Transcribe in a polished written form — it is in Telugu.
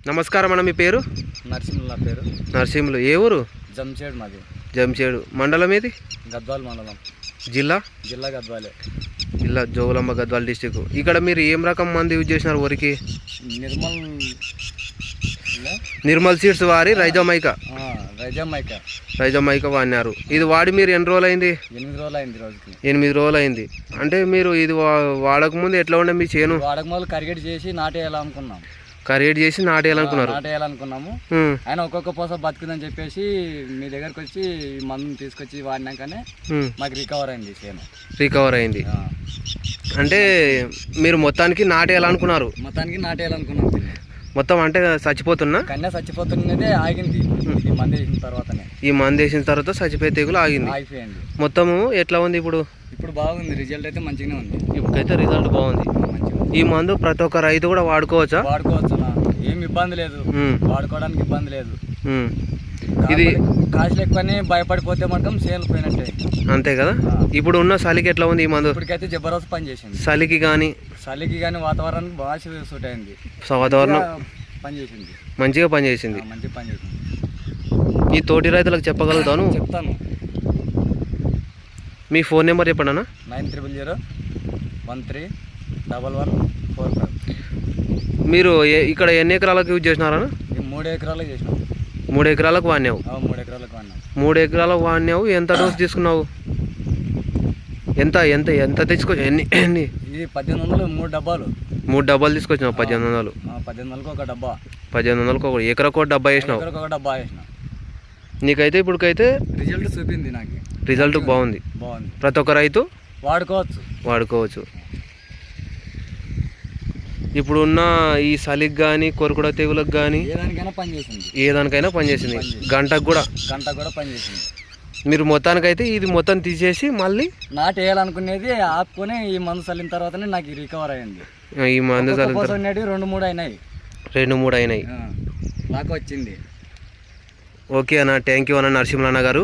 నమస్కారం అన్న, మీ పేరు? నరసింహుల పేరు. నరసింహులు. ఏ ఊరు? జంషేడ్ మాది. జంషేడు. మండలం ఏది? గద్వాల్ మండలం. జిల్లా? జిల్లా గద్వాలే. జిల్లా జోగులాంబ గద్వాల్ డిస్టిక్. ఇక్కడ మీరు ఏం రకం మంది యూజ్ చేసినారు వరికి? నిర్మల్ సీడ్స్ వారి రైజోమైకా వాడినారు. ఇది వాడి మీరు ఎన్ని రోజులు అయింది? 8 రోజులు అయింది. రోజుకి 8 రోజులు అయింది. అంటే మీరు ఇది వాడక ముందు ఎట్లా ఉండే మీ చేను? వాడక ముందు కరిగేట్ చేసి నాటేయాలనుకున్నాము. ఆయన ఒక్కొక్క పూస బతుకుందని చెప్పేసి మీ దగ్గరకు వచ్చి మందుని తీసుకొచ్చి వాడినాకనే మాకు రికవర్ అయింది. అంటే మీరు మొత్తానికి నాటేయాలనుకున్నారు? నాటేయాలనుకున్నాం. మొత్తం అంటే చచ్చిపోతున్నా కన్యా చచ్చిపోతున్నదే ఆగింది. ఈ మందు వేసిన తర్వాత చచ్చిపోయే తెగులు ఆగిపోయింది. మొత్తము ఎట్లా ఉంది ఇప్పుడు? ఇప్పుడు బాగుంది. రిజల్ట్ అయితే మంచిగానే ఉంది. ఇప్పుడైతే రిజల్ట్ బాగుంది. ఈ మందు ప్రతి ఒక్క రైతు కూడా వాడుకోవచ్చా? వాడుకోవచ్చు. ఏమి ఇబ్బంది లేదు, వాడుకోవడానికి ఇబ్బంది లేదు. ఇది కాసులు ఎక్కువని భయపడిపోతే మాత్రం సేల్ పోయినట్టే. అంతే కదా. ఇప్పుడు ఉన్న చలికి ఎట్లా ఉంది ఈ మందు? ఇప్పటికైతే జబర్దస్త్ పని చేసింది. చలికి కానీ వాతావరణం బాగా సూట్ అయింది. వాతావరణం పనిచేసింది, మంచిగా పనిచేసింది. ఈ తోటి రైతులకు చెప్పగలుగుతాను? చెప్తాను. మీ ఫోన్ నెంబర్ చెప్పండి అన్న. 9000131145. మీరు ఇక్కడ ఎన్ని ఎకరాలకు యూజ్ చేసినారన్న? 3 ఎకరాలకు చేసినాం. 3 ఎకరాలకు వాడినావు? 3 ఎకరాలకు వాడినాం. 3 ఎకరాలకు వాడినావు. ఎంత డోస్ తీసుకున్నావు? ఎంత ఎంత ఎంత తెచ్చుకోవచ్చు? ఎన్ని? ఇది 1800. 3 డబ్బాలు. 3 డబ్బాలు తీసుకొచ్చినావు. 1800. 1800కు ఒక డబ్బా. 1800కు ఒక ఎకరకు ఒక డబ్బా వేసినావు. నీకైతే ఇప్పుడుకైతే రిజల్ట్ చూపింది. నాకు రిజల్ట్ బాగుంది. ప్రతి ఒక్క రైతు వాడుకోవచ్చు. ఇప్పుడున్న ఈ చలికి కానీ కొరకుడ తెగులకు కానీ ఏదానికైనా పనిచేసింది. గంటకు కూడా పనిచేసింది. మీరు మొత్తానికైతే ఇది మొత్తం తీసేసి మళ్ళీ నాటేయాలనుకునేది ఆపుకొని ఈ మందు చల్లిన తర్వాతనే నాకు రికవర్ అయ్యింది. ఈ మందు చల్లిన 2-3 అయినాయి. నాకు వచ్చింది. ఓకే అన్న, థ్యాంక్ యూ అన్న నరసింహులు అన్న గారు.